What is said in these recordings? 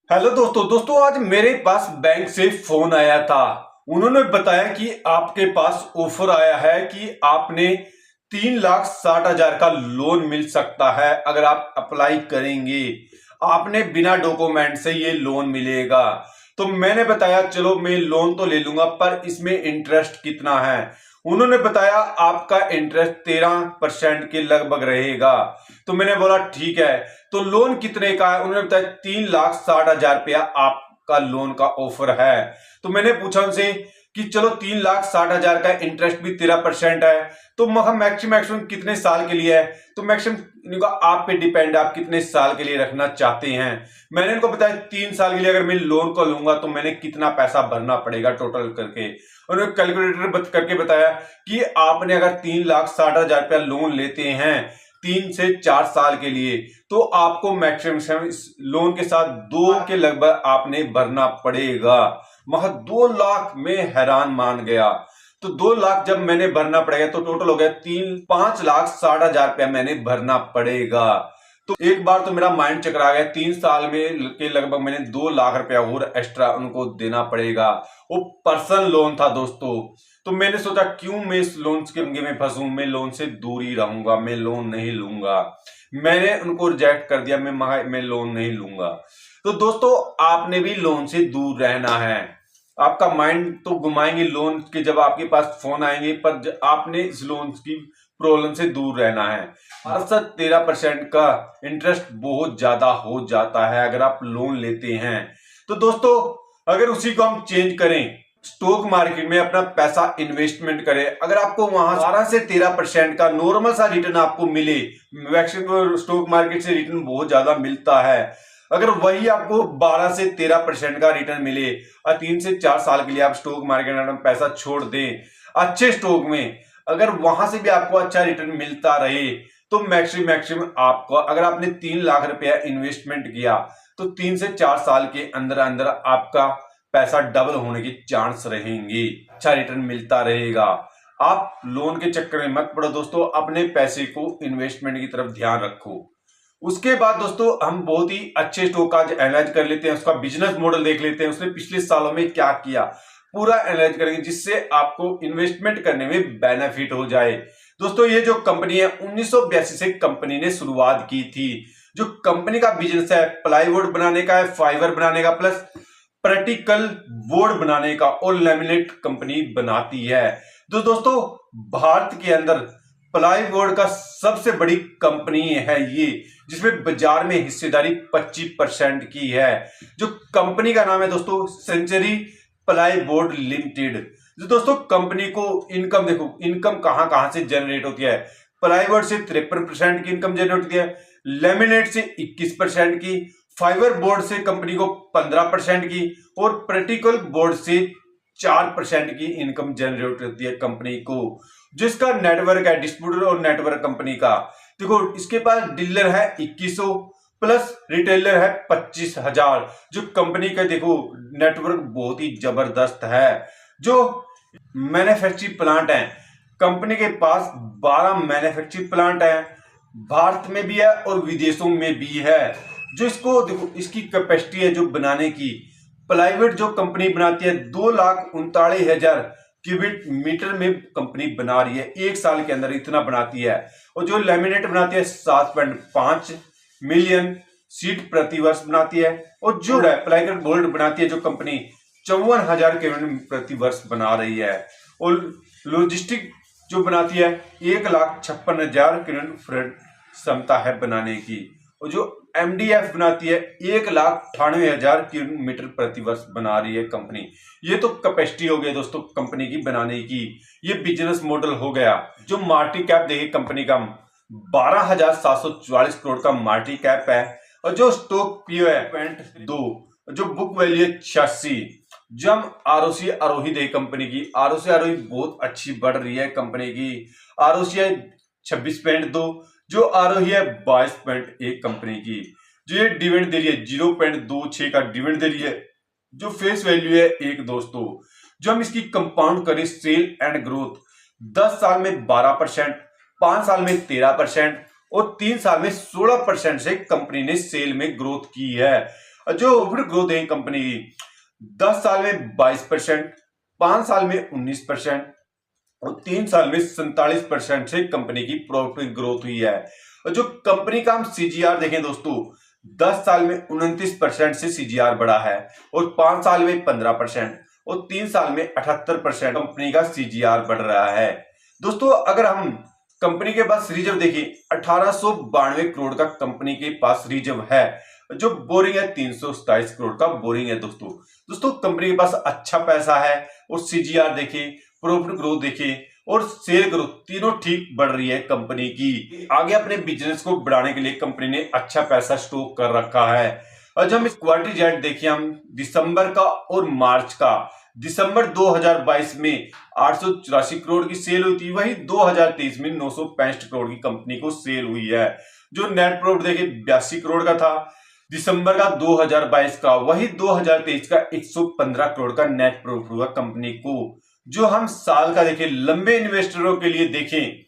Hello दोस्तों आज मेरे पास बैंक से फोन आया था। उन्होंने बताया कि आपके पास ऑफर आया है कि आपने 3,60,000 का लोन मिल सकता है अगर आप अप्लाई करेंगे। आपने बिना डॉक्यूमेंट से ये लोन मिलेगा। तो मैंने बताया चलो मैं लोन तो ले लूंगा, पर इसमें इंटरेस्ट कितना है। उन्होंने बताया आपका इंटरेस्ट 13% के लगभग रहेगा। तो मैंने बोला ठीक है। तो लोन कितने का है? उन्होंने बताया 3,60,000 रुपया आपका लोन का ऑफर है। तो मैंने पूछा उनसे कि चलो 3,60,000 का इंटरेस्ट भी 13% है, तो मैक्सिमम कितने साल के लिए है? तो मैक्सिमम आप पे डिपेंड है, आप कितने साल के लिए रखना चाहते हैं। मैंने इनको बताया 3 साल के लिए अगर मैं लोन को लूंगा तो मैंने कितना पैसा भरना पड़ेगा टोटल करके। उन्होंने कैलकुलेटर करके बताया कि आपने अगर 3,60,000 रुपया लोन लेते हैं 3 से 4 साल के लिए, तो आपको मैक्सिमम लोन के साथ 2 के लगभग आपने भरना पड़ेगा। महा 2 लाख में हैरान मान गया। तो 2 लाख जब मैंने भरना पड़ेगा तो टोटल हो गया 5,60,000 रुपया मैंने भरना पड़ेगा। तो एक बार तो मेरा माइंड चकरा गया। 3 साल में के लगभग मैंने 2 लाख रुपया और एक्स्ट्रा उनको देना पड़ेगा। वो पर्सनल लोन था दोस्तों। तो मैंने सोचा क्यों मैं इस लोन के पंगे में फंसूं, मैं लोन से दूर ही रहूंगा, मैं लोन नहीं लूंगा। मैंने उनको रिजेक्ट कर दिया, मैं लोन नहीं लूंगा। तो दोस्तों आपने भी लोन से दूर रहना है। आपका माइंड तो घुमाएंगे लोन के जब आपके पास फोन आएंगे, पर आपने इस लोन की प्रॉब्लम से दूर रहना है। हर साल 13% का इंटरेस्ट बहुत ज्यादा हो जाता है अगर आप लोन लेते हैं। तो दोस्तों अगर उसी को हम चेंज करें, स्टॉक मार्केट में अपना पैसा इन्वेस्टमेंट करें, अगर आपको वहां 12 से 13% का नॉर्मल सा रिटर्न आपको मिले, मैक्सिमम स्टॉक मार्केट से रिटर्न बहुत ज्यादा मिलता है, अगर वही आपको 12 से 13% का रिटर्न मिले और 3 से 4 साल के लिए आप स्टॉक मार्केट में पैसा छोड़ दें अच्छे स्टॉक में, अगर वहां से भी आपको अच्छा रिटर्न मिलता रहे, तो मैक्सिमम आपको, अगर आपने 3 लाख रुपया इन्वेस्टमेंट किया तो 3 से 4 साल के अंदर अंदर आपका पैसा डबल होने के चांस रहेंगे, अच्छा रिटर्न मिलता रहेगा। आप लोन के चक्कर में मत पड़ो दोस्तों, अपने पैसे को इन्वेस्टमेंट की तरफ ध्यान रखो। उसके बाद दोस्तों हम बहुत ही अच्छे स्टॉक का एनालाइज कर लेते हैं, उसका बिजनेस मॉडल देख लेते हैं, उसने पिछले सालों में क्या किया, पूरा एनालाइज करेंगे जिससे आपको इन्वेस्टमेंट करने में बेनिफिट हो जाए। दोस्तों ये जो कंपनी है 1982 से कंपनी ने शुरुआत की थी। जो कंपनी का बिजनेस है प्लाईवुड बनाने का है, फाइबर बनाने का, प्लस प्रैक्टिकल बोर्ड बनाने का, और लेमिनेट कंपनी बनाती है। तो दोस्तों भारत के अंदर प्लाईवुड का सबसे बड़ी कंपनी है ये, जिसमें बाजार में हिस्सेदारी 25% की है। जो कंपनी का नाम है दोस्तों सेंचुरी प्लाईवुड लिमिटेड। जो दोस्तों कंपनी को इनकम देखो, इनकम कहां कहां से जनरेट होती है। प्लाईवुड से 53% की इनकम जनरेट होती है, लेमिनेट से 21% की, फाइबर बोर्ड से कंपनी को 15% की, और प्रैक्टिकल बोर्ड से 4% की इनकम जनरेट होती है कंपनी को। जिसका नेटवर्क है डिस्ट्रीब्यूटर और नेटवर्क कंपनी का, देखो इसके पास डीलर है 2100 प्लस रिटेलर है 25,000। जो कंपनी का देखो नेटवर्क बहुत ही जबरदस्त है। जो मैन्युफैक्चरिंग प्लांट है कंपनी के पास 12 मैन्युफैक्चरिंग प्लांट है, भारत में भी है और विदेशों में भी है। जो इसको देखो इसकी कैपेसिटी है जो बनाने की, प्लाईवुड जो कंपनी बनाती है 2,39,000 क्यूबिक मीटर में कंपनी बना रही है, एक साल के अंदर इतना बनाती है। और जो लेमिनेट बनाती है 7.5 मिलियन सीट प्रति वर्ष बनाती है। और जो प्लाईवुड बोर्ड बनाती है जो कंपनी 54,000 क्यूबिक प्रति वर्ष बना रही है। और लॉजिस्टिक जो बनाती है 1,56,000 क्यूबिक क्षमता है बनाने की। और जो एमडीएफ बनाती है 1,98,000 क्यूबिक मीटर प्रति वर्ष बना रही है कंपनी। ये तो कैपेसिटी हो गई दोस्तों कंपनी की बनाने की, ये बिजनेस मॉडल हो गया। जो मार्केट कैप देखिए कंपनी का 12,744 करोड़ का मार्केट कैप है। और जो स्टॉक पीओ है 2, जो बुक वैल्यू है 86। जब आरओसी आरोही देखिए कंपनी की, आरओसी आरोही बहुत अच्छी बढ़ रही है कंपनी की। आरओसी है 26.2, जो आरोही है 22.1 कंपनी की। जो ये डिविडेंड दे रही है 0.26 का डिविडेंड दे रही है। जो फेस वैल्यू है 1 दोस्तों। जो हम इसकी कंपाउंड करें सेल एंड ग्रोथ, 10 साल में 12%, 5 साल में 13% और 3 साल में 16% से कंपनी ने सेल में ग्रोथ की है। जो ओवरऑल ग्रोथ है कंपनी की 10 साल में 22%, 5 साल में 19% और 3 साल में 47% से कंपनी की प्रॉफिट ग्रोथ हुई है। और जो कंपनी का हम सीजीआर देखें दोस्तों, 10 साल में 29% से सीजीआर बढ़ा है और 5 साल में 15% और 3 साल में 78% कंपनी का सीजीआर बढ़ रहा है। दोस्तों अगर हम कंपनी के पास रिजर्व देखें 1892 करोड़ का कंपनी के पास रिजर्व है। जो बोरिंग है 327 करोड़ का बोरिंग है दोस्तों कंपनी के पास अच्छा पैसा है और सीजीआर देखें, प्रॉफिट ग्रोथ देखें और सेल ग्रोथ तीनों ठीक बढ़ रही है कंपनी की। आगे अपने बिजनेस को बढ़ाने के लिए कंपनी ने अच्छा पैसा स्टॉक कर रखा है। और जब हम इस क्वार्टर रिजल्ट देखिए हम दिसंबर का और मार्च का, दिसंबर 2022 में 884 करोड़ की सेल हुई थी, वही 2023 में 965 करोड़ की कंपनी को सेल हुई है। जो नेट प्रॉफिट देखिए 82 करोड़ का था दिसंबर का 2022 का, वही 2023 का 115 करोड़ का नेट प्रॉफिट हुआ कंपनी को। जो हम साल का देखें लंबे इन्वेस्टरों के लिए देखें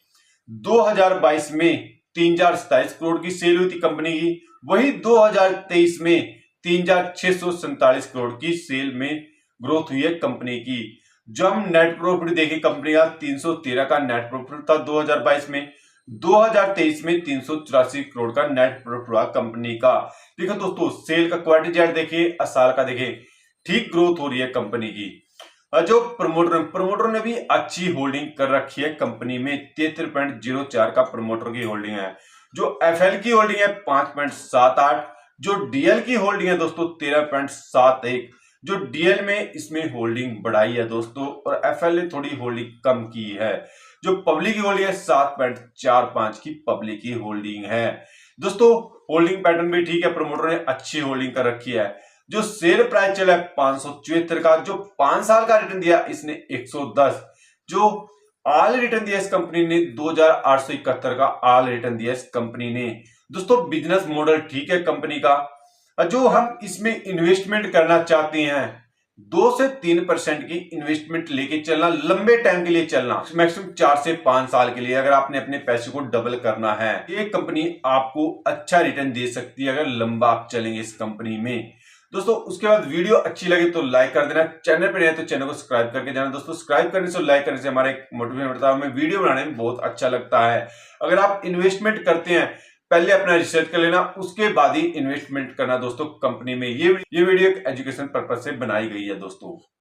2022 में 3027 करोड़ की सेल हुई थी कंपनी की, वही 2023 में 3647 करोड़ की सेल में ग्रोथ हुई है कंपनी की। जो हम नेट प्रॉफिट देखें कंपनी का 313 का नेट प्रॉफिट था 2022 में, 2023 में 384 करोड़ का नेट प्रॉफिट हुआ कंपनी का। देखो दोस्तों सेल का क्वार्टर चार्ट देखिए, साल का देखिए, ठीक ग्रोथ हो रही है कंपनी की। जो प्रमोटर ने भी अच्छी होल्डिंग कर रखी है कंपनी में, 73.04 का प्रमोटर की होल्डिंग है। जो एफएल की होल्डिंग है 5.78, जो डीएल की होल्डिंग है दोस्तों 13.71। जो डीएल में इसमें होल्डिंग बढ़ाई है दोस्तों और एफएल ने थोड़ी होल्डिंग कम की है। जो पब्लिक की होल्डिंग है 7.45 की पब्लिक की होल्डिंग है। दोस्तों होल्डिंग पैटर्न भी ठीक है, प्रमोटर ने अच्छी होल्डिंग कर रखी है। जो शेयर प्राइस चला है 574 का, जो 5 साल का रिटर्न दिया इसने 110, जो ऑल रिटर्न दिया इस कंपनी ने 2871 का ऑल रिटर्न दिया इस कंपनी ने। दोस्तों बिजनेस मॉडल ठीक है कंपनी का। जो हम इसमें इन्वेस्टमेंट करना चाहते हैं 2 से 3% की इन्वेस्टमेंट लेके चलना, लंबे टाइम के लिए चलना, मैक्सिमम 4 से 5 साल के लिए अगर आपने अपने पैसे को डबल करना है, ये कंपनी आपको अच्छा रिटर्न दे सकती है अगर लंबा आप चलेंगे इस कंपनी में। दोस्तों उसके बाद वीडियो अच्छी लगे तो लाइक कर देना, चैनल पर नए तो चैनल को सब्सक्राइब करके जाना। दोस्तों सब्सक्राइब करने से, लाइक करने से हमारा एक मोटिवेशन बढ़ता है, हमें वीडियो बनाने में बहुत अच्छा लगता है। अगर आप इन्वेस्टमेंट करते हैं पहले अपना रिसर्च कर लेना, उसके बाद ही इन्वेस्टमेंट करना दोस्तों कंपनी में। ये वीडियो एक एजुकेशन पर्पज से बनाई गई है दोस्तों।